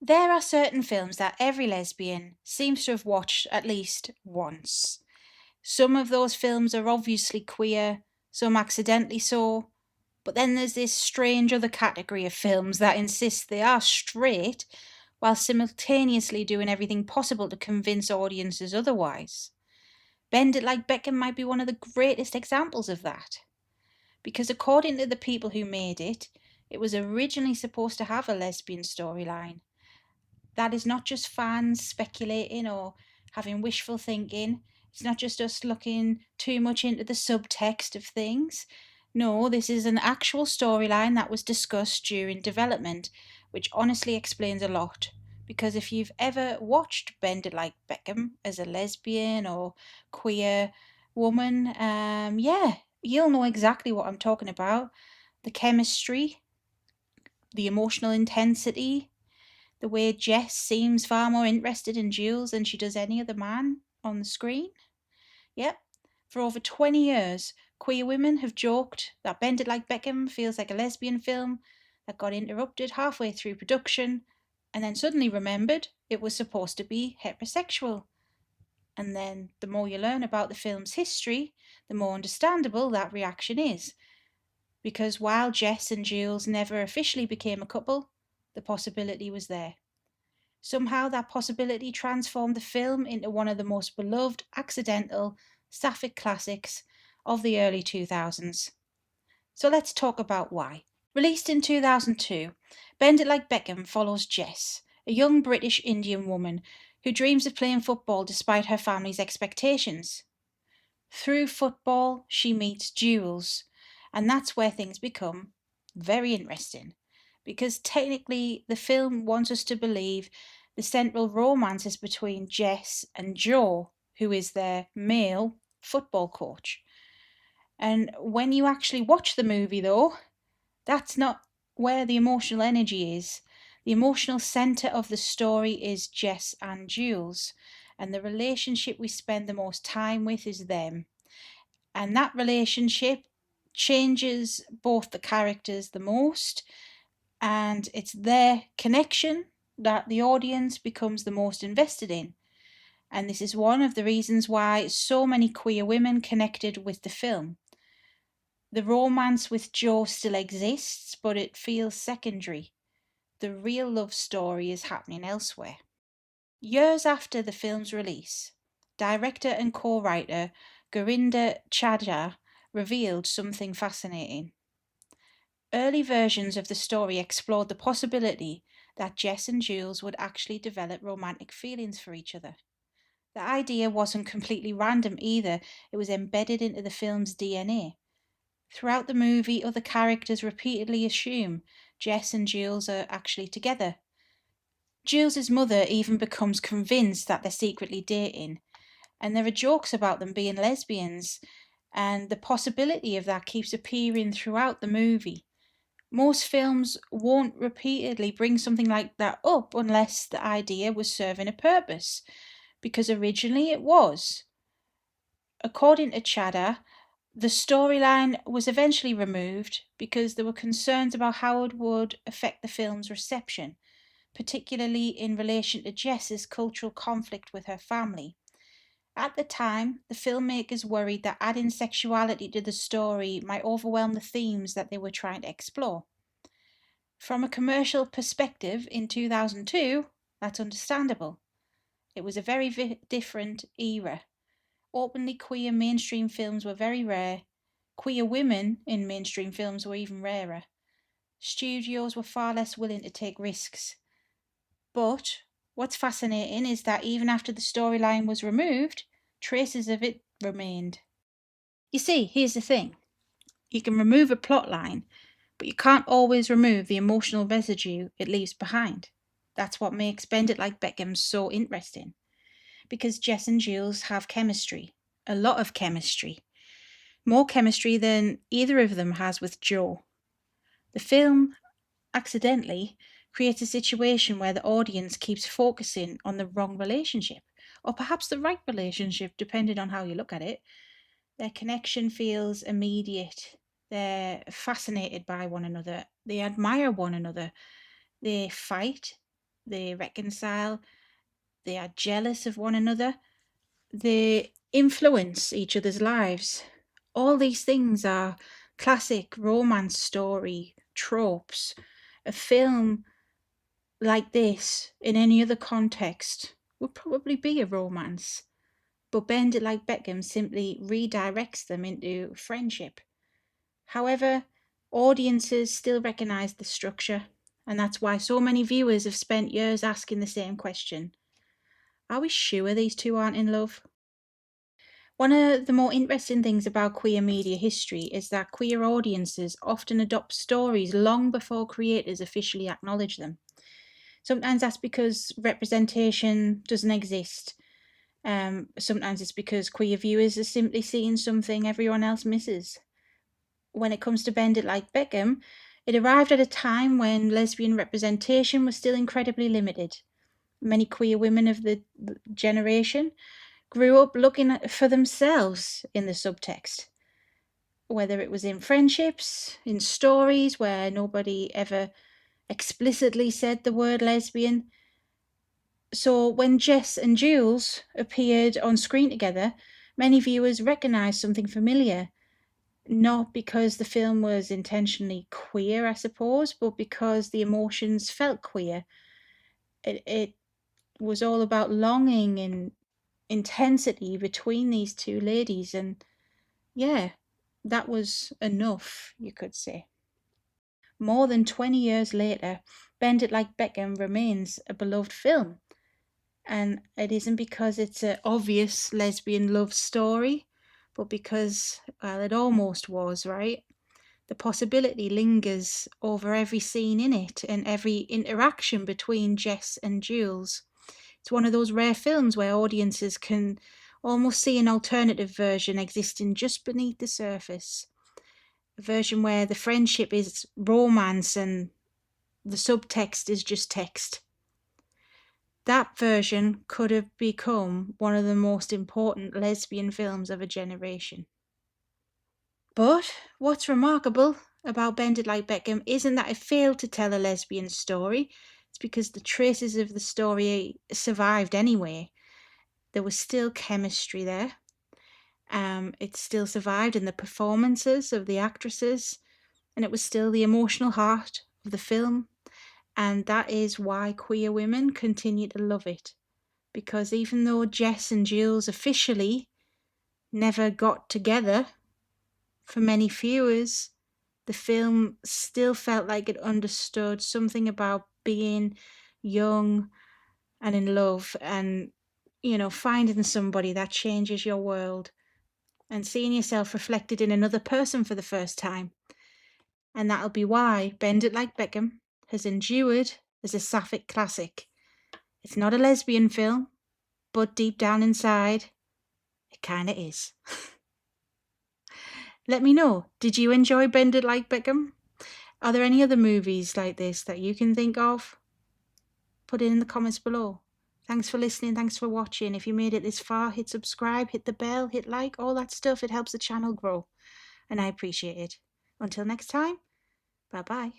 There are certain films that every lesbian seems to have watched at least once. Some of those films are obviously queer, some accidentally so, but then there's this strange other category of films that insist they are straight while simultaneously doing everything possible to convince audiences otherwise. Bend It Like Beckham might be one of the greatest examples of that, because according to the people who made it, it was originally supposed to have a lesbian storyline. That is not just fans speculating or having wishful thinking. It's not just us looking too much into the subtext of things. No, this is an actual storyline that was discussed during development, which honestly explains a lot. Because if you've ever watched Bend It Like Beckham as a lesbian or queer woman, yeah, you'll know exactly what I'm talking about. The chemistry, the emotional intensity, the way Jess seems far more interested in Jules than she does any other man on the screen. Yep, for over 20 years, queer women have joked that Bend It Like Beckham feels like a lesbian film that got interrupted halfway through production and then suddenly remembered it was supposed to be heterosexual. And then the more you learn about the film's history, the more understandable that reaction is. Because while Jess and Jules never officially became a couple, the possibility was there. Somehow that possibility transformed the film into one of the most beloved accidental Sapphic classics of the early 2000s. So let's talk about why. Released in 2002, Bend It Like Beckham follows Jess, a young British Indian woman who dreams of playing football despite her family's expectations. Through football, she meets Jules, and that's where things become very interesting. Because technically, the film wants us to believe the central romance is between Jess and Joe, who is their male football coach. And when you actually watch the movie, though, that's not where the emotional energy is. The emotional centre of the story is Jess and Jules, and the relationship we spend the most time with is them. And that relationship changes both the characters the most, and it's their connection that the audience becomes the most invested in. And this is one of the reasons why so many queer women connected with the film. The romance with Joe still exists, but it feels secondary. The real love story is happening elsewhere. Years after the film's release, director and co writer Gurinder Chadha revealed something fascinating. Early versions of the story explored the possibility that Jess and Jules would actually develop romantic feelings for each other. The idea wasn't completely random either, it was embedded into the film's DNA. Throughout the movie, other characters repeatedly assume Jess and Jules are actually together. Jules's mother even becomes convinced that they're secretly dating, and there are jokes about them being lesbians, and the possibility of that keeps appearing throughout the movie. Most films won't repeatedly bring something like that up unless the idea was serving a purpose, because originally it was. According to Chada, the storyline was eventually removed because there were concerns about how it would affect the film's reception, particularly in relation to Jess's cultural conflict with her family. At the time, the filmmakers worried that adding sexuality to the story might overwhelm the themes that they were trying to explore. From a commercial perspective in 2002, that's understandable. It was a very different era. Openly queer mainstream films were very rare. Queer women in mainstream films were even rarer. Studios were far less willing to take risks. But what's fascinating is that even after the storyline was removed, traces of it remained. You see, here's the thing, you can remove a plot line, but you can't always remove the emotional residue it leaves behind. That's what makes Bend It Like Beckham so interesting. Because Jess and Jules have chemistry, a lot of chemistry, more chemistry than either of them has with Joe. The film, accidentally, creates a situation where the audience keeps focusing on the wrong relationship, or perhaps the right relationship, depending on how you look at it. Their connection feels immediate. They're fascinated by one another. They admire one another. They fight. they reconcile, they are jealous of one another, they influence each other's lives. All these things are classic romance story tropes. A film like this, in any other context, would probably be a romance. But Bend It Like Beckham simply redirects them into friendship. However, audiences still recognise the structure, and that's why so many viewers have spent years asking the same question. Are we sure these two aren't in love? One of the more interesting things about queer media history is that queer audiences often adopt stories long before creators officially acknowledge them. Sometimes that's because representation doesn't exist. Sometimes it's because queer viewers are simply seeing something everyone else misses. When it comes to Bend It Like Beckham, it arrived at a time when lesbian representation was still incredibly limited. Many queer women of the generation grew up looking for themselves in the subtext, whether it was in friendships, in stories where nobody ever explicitly said the word lesbian. So when Jess and Jules appeared on screen together, many viewers recognised something familiar, not because the film was intentionally queer, I suppose, but because the emotions felt queer. It was all about longing and intensity between these two ladies, and yeah, that was enough, you could say. More than 20 years later, Bend It Like Beckham remains a beloved film. And it isn't because it's an obvious lesbian love story, but because, well, it almost was, right? The possibility lingers over every scene in it and every interaction between Jess and Jules. It's one of those rare films where audiences can almost see an alternative version existing just beneath the surface. A version where the friendship is romance and the subtext is just text. That version could have become one of the most important lesbian films of a generation. But what's remarkable about Bend It Like Beckham isn't that it failed to tell a lesbian story, it's because the traces of the story survived anyway. There was still chemistry there. It still survived in the performances of the actresses, and it was still the emotional heart of the film. And that is why queer women continue to love it. Because even though Jess and Jules officially never got together, for many viewers, the film still felt like it understood something about being young and in love and, finding somebody that changes your world and seeing yourself reflected in another person for the first time. And that'll be why Bend It Like Beckham has endured as a Sapphic classic. It's not a lesbian film, but deep down inside, it kinda is. Let me know, did you enjoy Bend It Like Beckham? Are there any other movies like this that you can think of? Put it in the comments below. Thanks for listening, thanks for watching. If you made it this far, hit subscribe, hit the bell, hit like, all that stuff. It helps the channel grow, and I appreciate it. Until next time, bye bye.